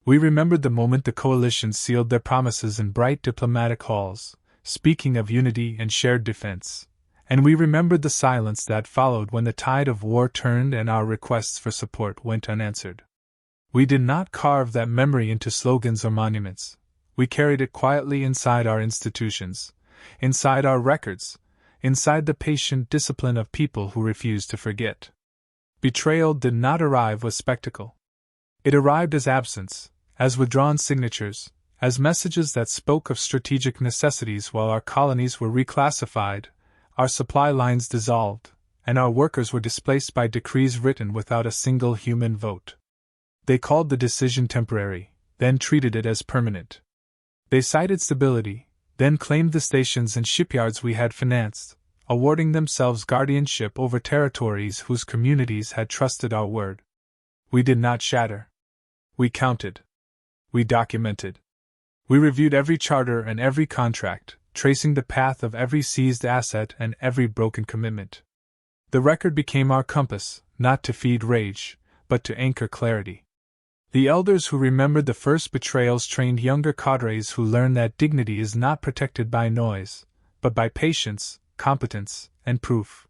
We remembered the moment the coalition sealed their promises in bright diplomatic halls, speaking of unity and shared defense, and we remembered the silence that followed when the tide of war turned and our requests for support went unanswered. We did not carve that memory into slogans or monuments. We carried it quietly inside our institutions, inside our records, inside the patient discipline of people who refuse to forget. Betrayal did not arrive with spectacle. It arrived as absence, as withdrawn signatures, as messages that spoke of strategic necessities while our colonies were reclassified, our supply lines dissolved, and our workers were displaced by decrees written without a single human vote. They called the decision temporary, then treated it as permanent. They cited stability, then claimed the stations and shipyards we had financed, awarding themselves guardianship over territories whose communities had trusted our word. We did not shatter. We counted. We documented. We reviewed every charter and every contract, tracing the path of every seized asset and every broken commitment. The record became our compass, not to feed rage, but to anchor clarity. The elders who remembered the first betrayals trained younger cadres who learned that dignity is not protected by noise, but by patience, competence, and proof.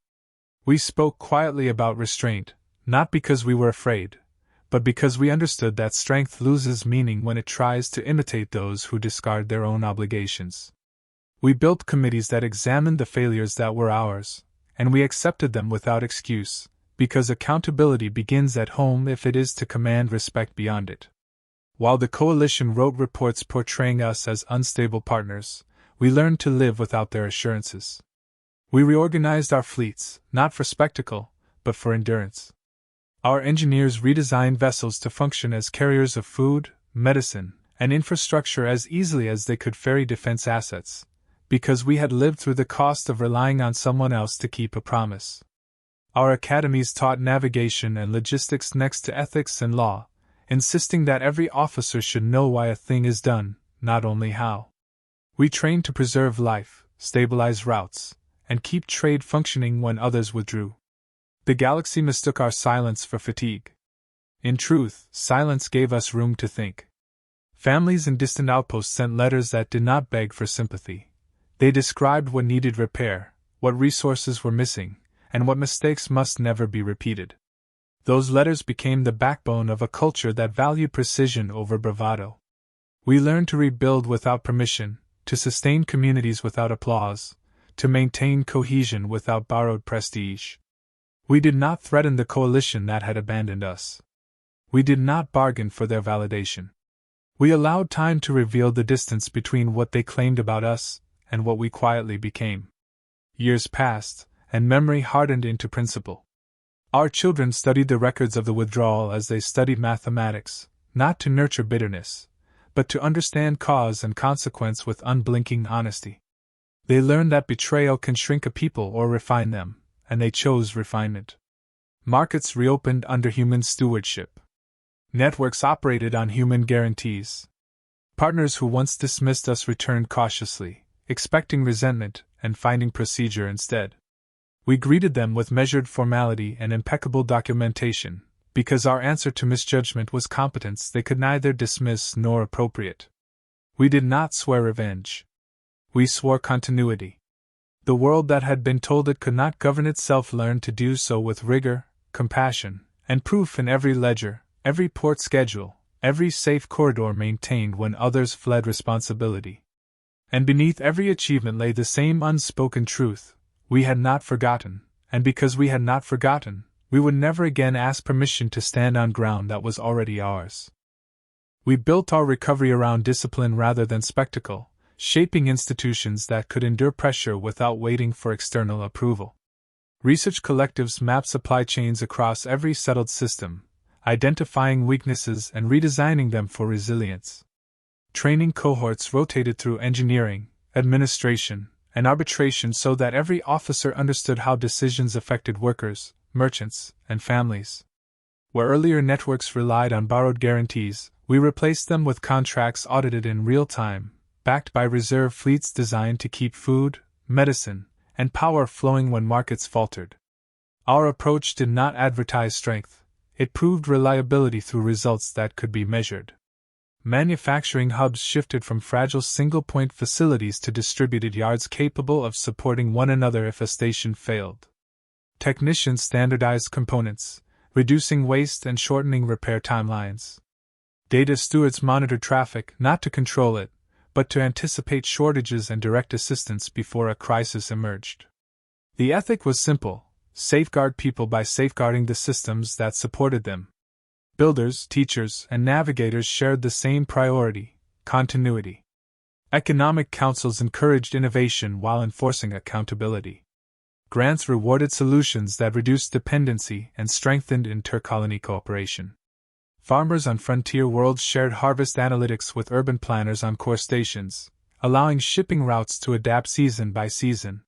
We spoke quietly about restraint, not because we were afraid, but because we understood that strength loses meaning when it tries to imitate those who discard their own obligations. We built committees that examined the failures that were ours, and we accepted them without excuse, because accountability begins at home if it is to command respect beyond it. While the coalition wrote reports portraying us as unstable partners, we learned to live without their assurances. We reorganized our fleets, not for spectacle, but for endurance. Our engineers redesigned vessels to function as carriers of food, medicine, and infrastructure as easily as they could ferry defense assets, because we had lived through the cost of relying on someone else to keep a promise. Our academies taught navigation and logistics next to ethics and law, insisting that every officer should know why a thing is done, not only how. We trained to preserve life, stabilize routes, and keep trade functioning when others withdrew. The galaxy mistook our silence for fatigue. In truth, silence gave us room to think. Families in distant outposts sent letters that did not beg for sympathy. They described what needed repair, what resources were missing, and what mistakes must never be repeated. Those letters became the backbone of a culture that valued precision over bravado. We learned to rebuild without permission, to sustain communities without applause, to maintain cohesion without borrowed prestige. We did not threaten the coalition that had abandoned us. We did not bargain for their validation. We allowed time to reveal the distance between what they claimed about us and what we quietly became. Years passed, and memory hardened into principle. Our children studied the records of the withdrawal as they studied mathematics, not to nurture bitterness, but to understand cause and consequence with unblinking honesty. They learned that betrayal can shrink a people or refine them, and they chose refinement. Markets reopened under human stewardship. Networks operated on human guarantees. Partners who once dismissed us returned cautiously, expecting resentment and finding procedure instead. We greeted them with measured formality and impeccable documentation, because our answer to misjudgment was competence they could neither dismiss nor appropriate. We did not swear revenge. We swore continuity. The world that had been told it could not govern itself learned to do so with rigor, compassion, and proof in every ledger, every port schedule, every safe corridor maintained when others fled responsibility. And beneath every achievement lay the same unspoken truth: we had not forgotten, and because we had not forgotten, we would never again ask permission to stand on ground that was already ours. We built our recovery around discipline rather than spectacle, shaping institutions that could endure pressure without waiting for external approval. Research collectives mapped supply chains across every settled system, identifying weaknesses and redesigning them for resilience. Training cohorts rotated through engineering, administration, and arbitration so that every officer understood how decisions affected workers, merchants, and families. Where earlier networks relied on borrowed guarantees, we replaced them with contracts audited in real time, backed by reserve fleets designed to keep food, medicine, and power flowing when markets faltered. Our approach did not advertise strength, it proved reliability through results that could be measured. Manufacturing hubs shifted from fragile single-point facilities to distributed yards capable of supporting one another if a station failed. Technicians standardized components, reducing waste and shortening repair timelines. Data stewards monitored traffic not to control it, but to anticipate shortages and direct assistance before a crisis emerged. The ethic was simple: safeguard people by safeguarding the systems that supported them. Builders, teachers, and navigators shared the same priority: continuity. Economic councils encouraged innovation while enforcing accountability. Grants rewarded solutions that reduced dependency and strengthened inter-colony cooperation. Farmers on frontier worlds shared harvest analytics with urban planners on core stations, allowing shipping routes to adapt season by season.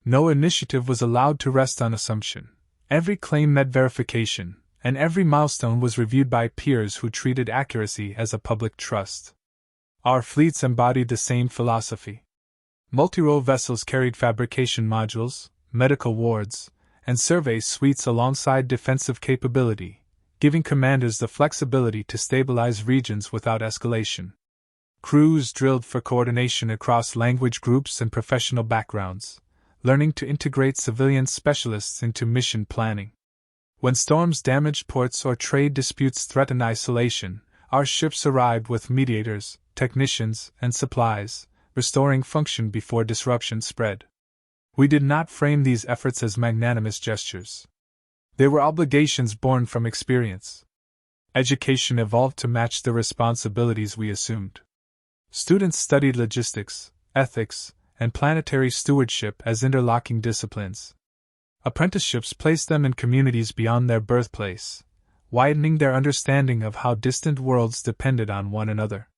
No initiative was allowed to rest on assumption. Every claim met verification, and every milestone was reviewed by peers who treated accuracy as a public trust. Our fleets embodied the same philosophy. Multi-role vessels carried fabrication modules, medical wards, and survey suites alongside defensive capability, giving commanders the flexibility to stabilize regions without escalation. Crews drilled for coordination across language groups and professional backgrounds, learning to integrate civilian specialists into mission planning. When storms damaged ports or trade disputes threatened isolation, our ships arrived with mediators, technicians, and supplies, restoring function before disruption spread. We did not frame these efforts as magnanimous gestures. They were obligations born from experience. Education evolved to match the responsibilities we assumed. Students studied logistics, ethics, and planetary stewardship as interlocking disciplines. Apprenticeships placed them in communities beyond their birthplace, widening their understanding of how distant worlds depended on one another.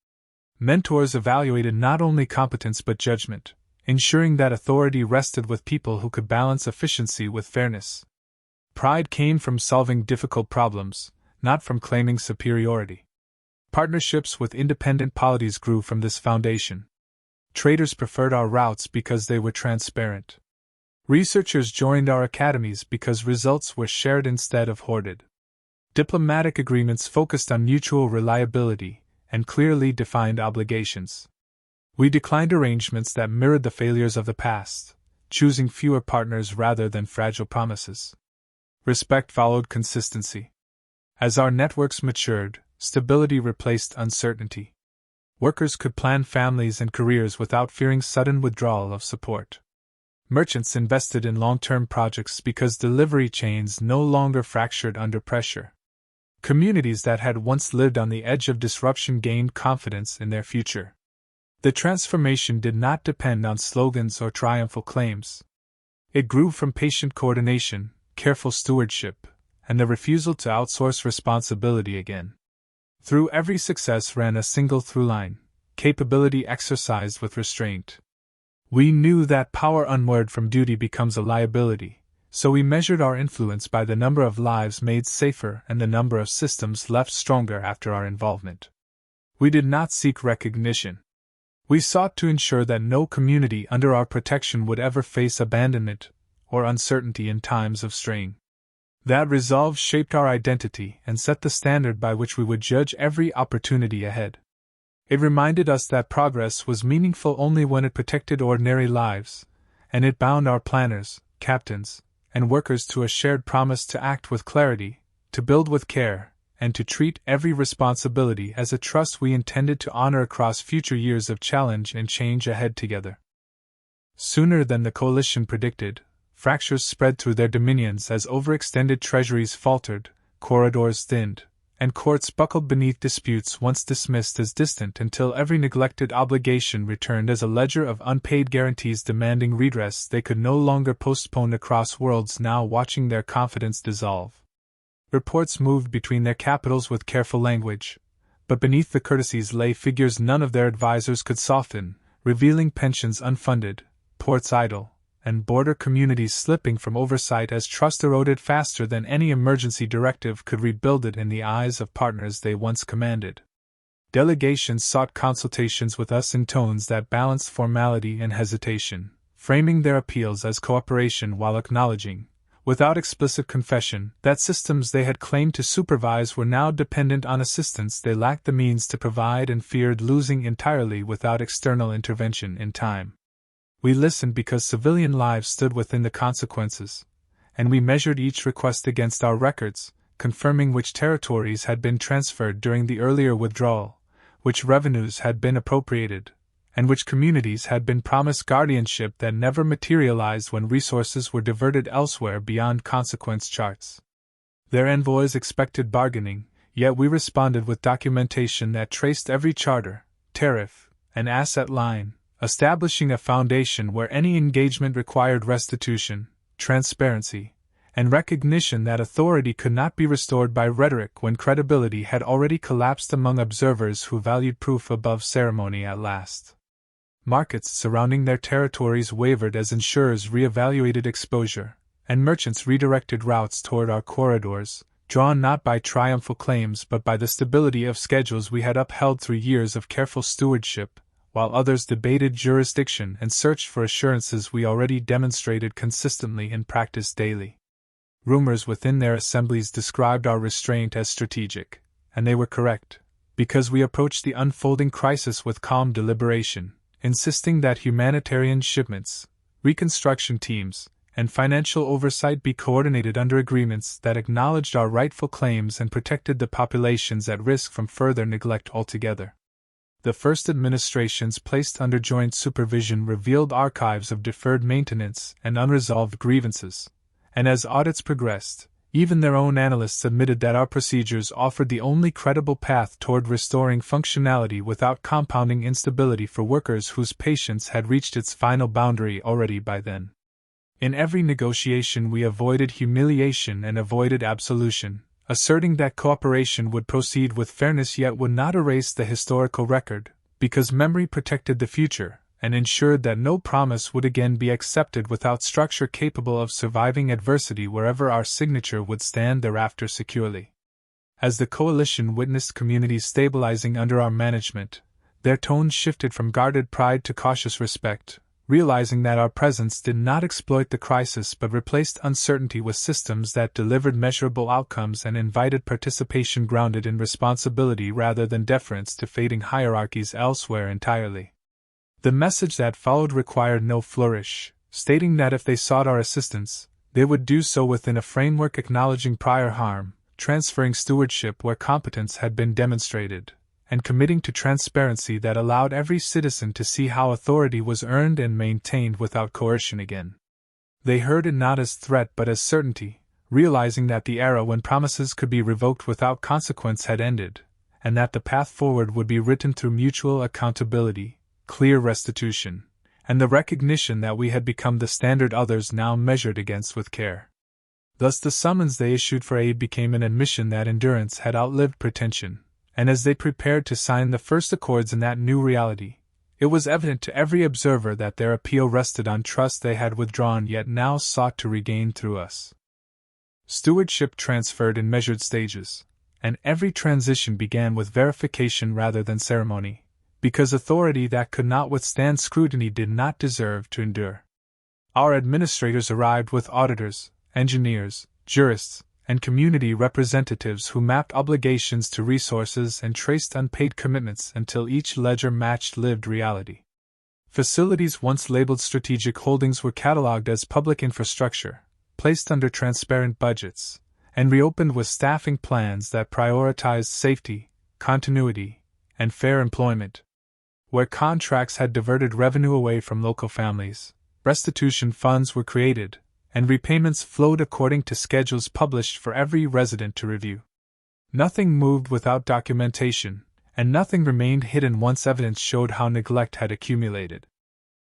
Mentors evaluated not only competence but judgment, ensuring that authority rested with people who could balance efficiency with fairness. Pride came from solving difficult problems, not from claiming superiority. Partnerships with independent polities grew from this foundation. Traders preferred our routes because they were transparent. Researchers joined our academies because results were shared instead of hoarded. Diplomatic agreements focused on mutual reliability and clearly defined obligations. We declined arrangements that mirrored the failures of the past, choosing fewer partners rather than fragile promises. Respect followed consistency. As our networks matured, stability replaced uncertainty. Workers could plan families and careers without fearing sudden withdrawal of support. Merchants invested in long-term projects because delivery chains no longer fractured under pressure. Communities that had once lived on the edge of disruption gained confidence in their future. The transformation did not depend on slogans or triumphal claims. It grew from patient coordination, careful stewardship, and the refusal to outsource responsibility again. Through every success ran a single through line: capability exercised with restraint. We knew that power unmoored from duty becomes a liability, so we measured our influence by the number of lives made safer and the number of systems left stronger after our involvement. We did not seek recognition. We sought to ensure that no community under our protection would ever face abandonment or uncertainty in times of strain. That resolve shaped our identity and set the standard by which we would judge every opportunity ahead. It reminded us that progress was meaningful only when it protected ordinary lives, and it bound our planners, captains, and workers to a shared promise to act with clarity, to build with care, and to treat every responsibility as a trust we intended to honor across future years of challenge and change ahead together. Sooner than the coalition predicted, fractures spread through their dominions as overextended treasuries faltered, corridors thinned, and courts buckled beneath disputes once dismissed as distant until every neglected obligation returned as a ledger of unpaid guarantees demanding redress they could no longer postpone across worlds now watching their confidence dissolve. Reports moved between their capitals with careful language, but beneath the courtesies lay figures none of their advisors could soften, revealing pensions unfunded, ports idle, and border communities slipping from oversight as trust eroded faster than any emergency directive could rebuild it in the eyes of partners they once commanded. Delegations sought consultations with us in tones that balanced formality and hesitation, framing their appeals as cooperation while acknowledging, without explicit confession, that systems they had claimed to supervise were now dependent on assistance they lacked the means to provide and feared losing entirely without external intervention in time. We listened because civilian lives stood within the consequences, and we measured each request against our records, confirming which territories had been transferred during the earlier withdrawal, which revenues had been appropriated, and which communities had been promised guardianship that never materialized when resources were diverted elsewhere beyond consequence charts. Their envoys expected bargaining, yet we responded with documentation that traced every charter, tariff, and asset line, establishing a foundation where any engagement required restitution, transparency, and recognition that authority could not be restored by rhetoric when credibility had already collapsed among observers who valued proof above ceremony at last. Markets surrounding their territories wavered as insurers re-evaluated exposure, and merchants redirected routes toward our corridors, drawn not by triumphal claims but by the stability of schedules we had upheld through years of careful stewardship, while others debated jurisdiction and searched for assurances we already demonstrated consistently in practice daily. Rumors within their assemblies described our restraint as strategic, and they were correct, because we approached the unfolding crisis with calm deliberation, insisting that humanitarian shipments, reconstruction teams, and financial oversight be coordinated under agreements that acknowledged our rightful claims and protected the populations at risk from further neglect altogether. The first administrations placed under joint supervision revealed archives of deferred maintenance and unresolved grievances, and as audits progressed, even their own analysts admitted that our procedures offered the only credible path toward restoring functionality without compounding instability for workers whose patience had reached its final boundary already by then. In every negotiation we avoided humiliation and avoided absolution, asserting that cooperation would proceed with fairness yet would not erase the historical record, because memory protected the future, and ensured that no promise would again be accepted without structure capable of surviving adversity wherever our signature would stand thereafter securely. As the coalition witnessed communities stabilizing under our management, their tones shifted from guarded pride to cautious respect, realizing that our presence did not exploit the crisis but replaced uncertainty with systems that delivered measurable outcomes and invited participation grounded in responsibility rather than deference to fading hierarchies elsewhere entirely. The message that followed required no flourish, stating that if they sought our assistance, they would do so within a framework acknowledging prior harm, transferring stewardship where competence had been demonstrated, and committing to transparency that allowed every citizen to see how authority was earned and maintained without coercion again. They heard it not as threat but as certainty, realizing that the era when promises could be revoked without consequence had ended, and that the path forward would be written through mutual accountability, clear restitution, and the recognition that we had become the standard others now measured against with care. Thus the summons they issued for aid became an admission that endurance had outlived pretension, and as they prepared to sign the first accords in that new reality, it was evident to every observer that their appeal rested on trust they had withdrawn yet now sought to regain through us. Stewardship transferred in measured stages, and every transition began with verification rather than ceremony, because authority that could not withstand scrutiny did not deserve to endure. Our administrators arrived with auditors, engineers, jurists, and community representatives who mapped obligations to resources and traced unpaid commitments until each ledger matched lived reality. Facilities once labeled strategic holdings were cataloged as public infrastructure, placed under transparent budgets, and reopened with staffing plans that prioritized safety, continuity, and fair employment. Where contracts had diverted revenue away from local families, restitution funds were created, and repayments flowed according to schedules published for every resident to review. Nothing moved without documentation, and nothing remained hidden once evidence showed how neglect had accumulated.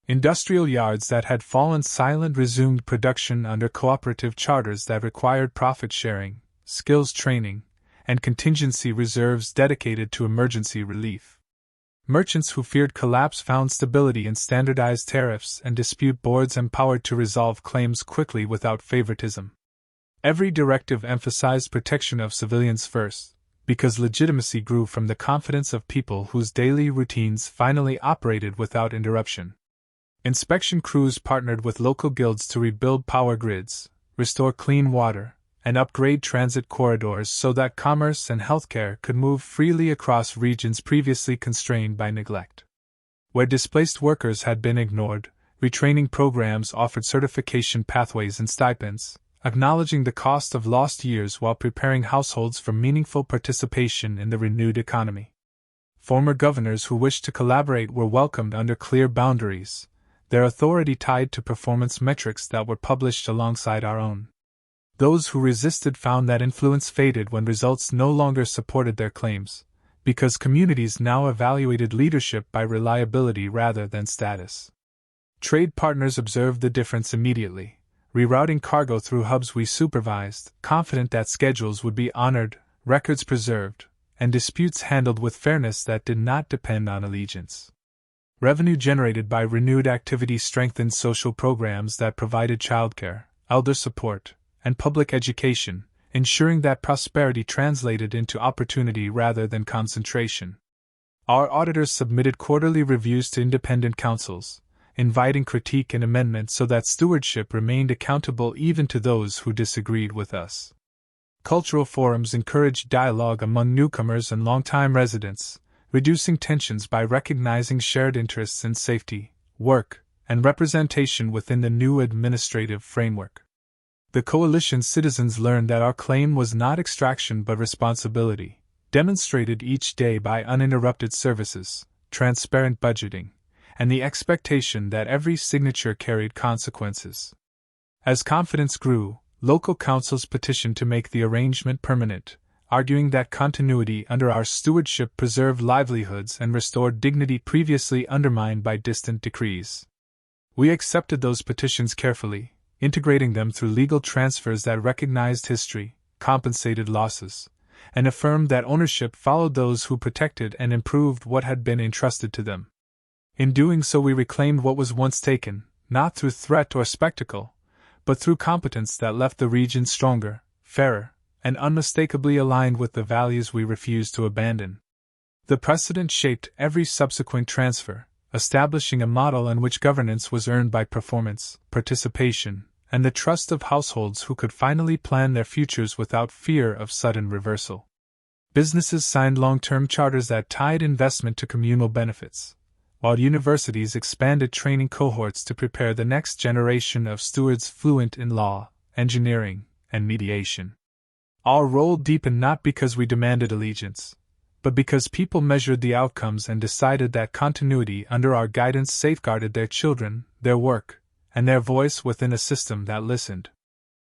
Industrial yards that had fallen silent resumed production under cooperative charters that required profit sharing, skills training, and contingency reserves dedicated to emergency relief. Merchants who feared collapse found stability in standardized tariffs and dispute boards empowered to resolve claims quickly without favoritism. Every directive emphasized protection of civilians first, because legitimacy grew from the confidence of people whose daily routines finally operated without interruption. Inspection crews partnered with local guilds to rebuild power grids, restore clean water, and upgrade transit corridors so that commerce and healthcare could move freely across regions previously constrained by neglect. Where displaced workers had been ignored, retraining programs offered certification pathways and stipends, acknowledging the cost of lost years while preparing households for meaningful participation in the renewed economy. Former governors who wished to collaborate were welcomed under clear boundaries, their authority tied to performance metrics that were published alongside our own. Those who resisted found that influence faded when results no longer supported their claims, because communities now evaluated leadership by reliability rather than status. Trade partners observed the difference immediately, rerouting cargo through hubs we supervised, confident that schedules would be honored, records preserved, and disputes handled with fairness that did not depend on allegiance. Revenue generated by renewed activity strengthened social programs that provided childcare, elder support, and public education, ensuring that prosperity translated into opportunity rather than concentration. Our auditors submitted quarterly reviews to independent councils, inviting critique and amendment so that stewardship remained accountable even to those who disagreed with us. Cultural forums encouraged dialogue among newcomers and longtime residents, reducing tensions by recognizing shared interests in safety, work, and representation within the new administrative framework. The coalition's citizens learned that our claim was not extraction but responsibility, demonstrated each day by uninterrupted services, transparent budgeting, and the expectation that every signature carried consequences. As confidence grew, local councils petitioned to make the arrangement permanent, arguing that continuity under our stewardship preserved livelihoods and restored dignity previously undermined by distant decrees. We accepted those petitions carefully, integrating them through legal transfers that recognized history, compensated losses, and affirmed that ownership followed those who protected and improved what had been entrusted to them. In doing so, we reclaimed what was once taken, not through threat or spectacle, but through competence that left the region stronger, fairer, and unmistakably aligned with the values we refused to abandon. The precedent shaped every subsequent transfer, establishing a model in which governance was earned by performance, participation, and the trust of households who could finally plan their futures without fear of sudden reversal. Businesses signed long-term charters that tied investment to communal benefits, while universities expanded training cohorts to prepare the next generation of stewards fluent in law, engineering, and mediation. Our role deepened not because we demanded allegiance, but because people measured the outcomes and decided that continuity under our guidance safeguarded their children, their work, and their voice within a system that listened.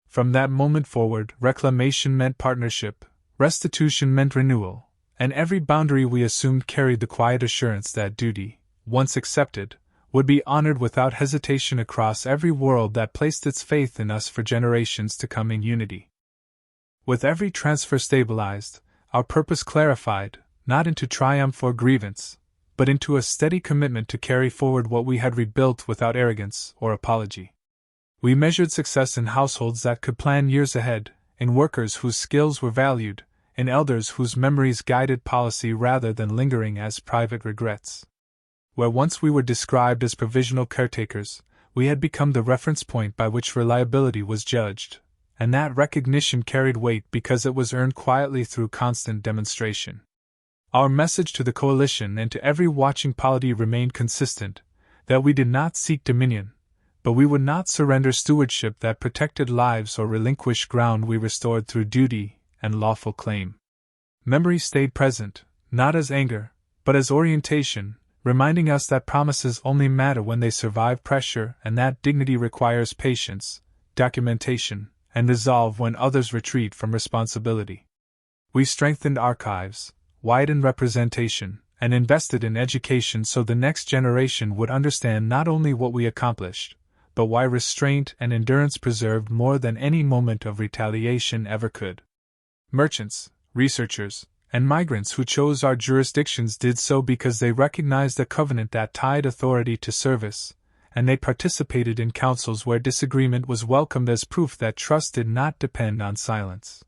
From that moment forward, reclamation meant partnership, restitution meant renewal, and every boundary we assumed carried the quiet assurance that duty, once accepted, would be honored without hesitation across every world that placed its faith in us for generations to come in unity. With every transfer stabilized, our purpose clarified, not into triumph or grievance, but into a steady commitment to carry forward what we had rebuilt without arrogance or apology. We measured success in households that could plan years ahead, in workers whose skills were valued, in elders whose memories guided policy rather than lingering as private regrets. Where once we were described as provisional caretakers, we had become the reference point by which reliability was judged, and that recognition carried weight because it was earned quietly through constant demonstration. Our message to the coalition and to every watching polity remained consistent, that we did not seek dominion, but we would not surrender stewardship that protected lives or relinquish ground we restored through duty and lawful claim. Memory stayed present, not as anger, but as orientation, reminding us that promises only matter when they survive pressure and that dignity requires patience, documentation, and resolve when others retreat from responsibility. We strengthened archives, widened representation, and invested in education so the next generation would understand not only what we accomplished, but why restraint and endurance preserved more than any moment of retaliation ever could. Merchants, researchers, and migrants who chose our jurisdictions did so because they recognized a covenant that tied authority to service, and they participated in councils where disagreement was welcomed as proof that trust did not depend on silence.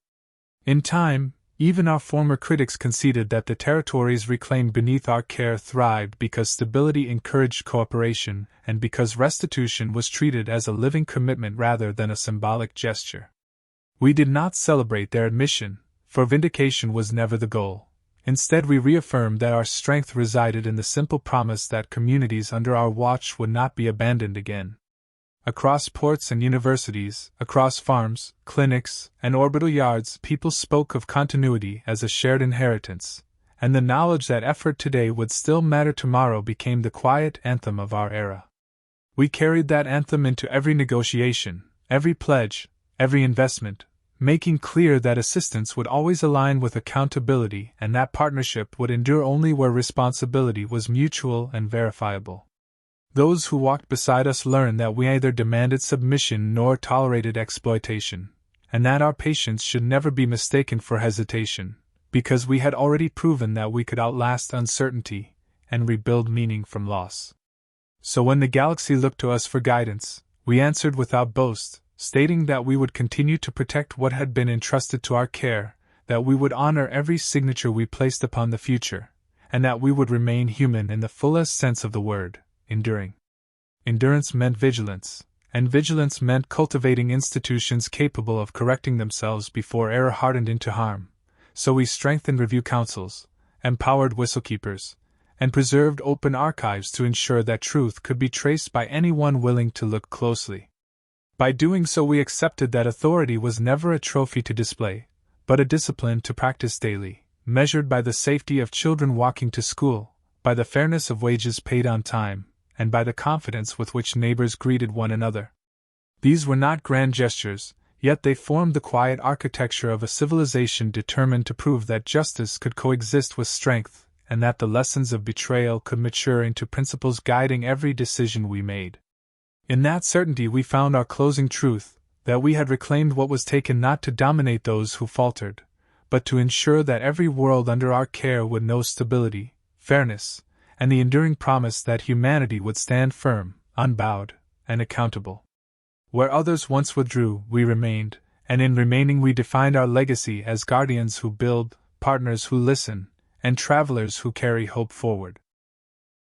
In time, Even our former critics conceded that the territories reclaimed beneath our care thrived because stability encouraged cooperation and because restitution was treated as a living commitment rather than a symbolic gesture. We did not celebrate their admission, for vindication was never the goal. Instead, we reaffirmed that our strength resided in the simple promise that communities under our watch would not be abandoned again. Across ports and universities, across farms, clinics, and orbital yards, people spoke of continuity as a shared inheritance, and the knowledge that effort today would still matter tomorrow became the quiet anthem of our era. We carried that anthem into every negotiation, every pledge, every investment, making clear that assistance would always align with accountability and that partnership would endure only where responsibility was mutual and verifiable. Those who walked beside us learned that we neither demanded submission nor tolerated exploitation, and that our patience should never be mistaken for hesitation, because we had already proven that we could outlast uncertainty and rebuild meaning from loss. So when the galaxy looked to us for guidance, we answered without boast, stating that we would continue to protect what had been entrusted to our care, that we would honor every signature we placed upon the future, and that we would remain human in the fullest sense of the word. Enduring. Endurance meant vigilance, and vigilance meant cultivating institutions capable of correcting themselves before error hardened into harm. So we strengthened review councils, empowered whistlekeepers, and preserved open archives to ensure that truth could be traced by anyone willing to look closely. By doing so, we accepted that authority was never a trophy to display, but a discipline to practice daily, measured by the safety of children walking to school, by the fairness of wages paid on time, and by the confidence with which neighbors greeted one another. These were not grand gestures, yet they formed the quiet architecture of a civilization determined to prove that justice could coexist with strength, and that the lessons of betrayal could mature into principles guiding every decision we made. In that certainty we found our closing truth, that we had reclaimed what was taken not to dominate those who faltered, but to ensure that every world under our care would know stability, fairness, and the enduring promise that humanity would stand firm, unbowed, and accountable. Where others once withdrew, we remained, and in remaining we defined our legacy as guardians who build, partners who listen, and travelers who carry hope forward.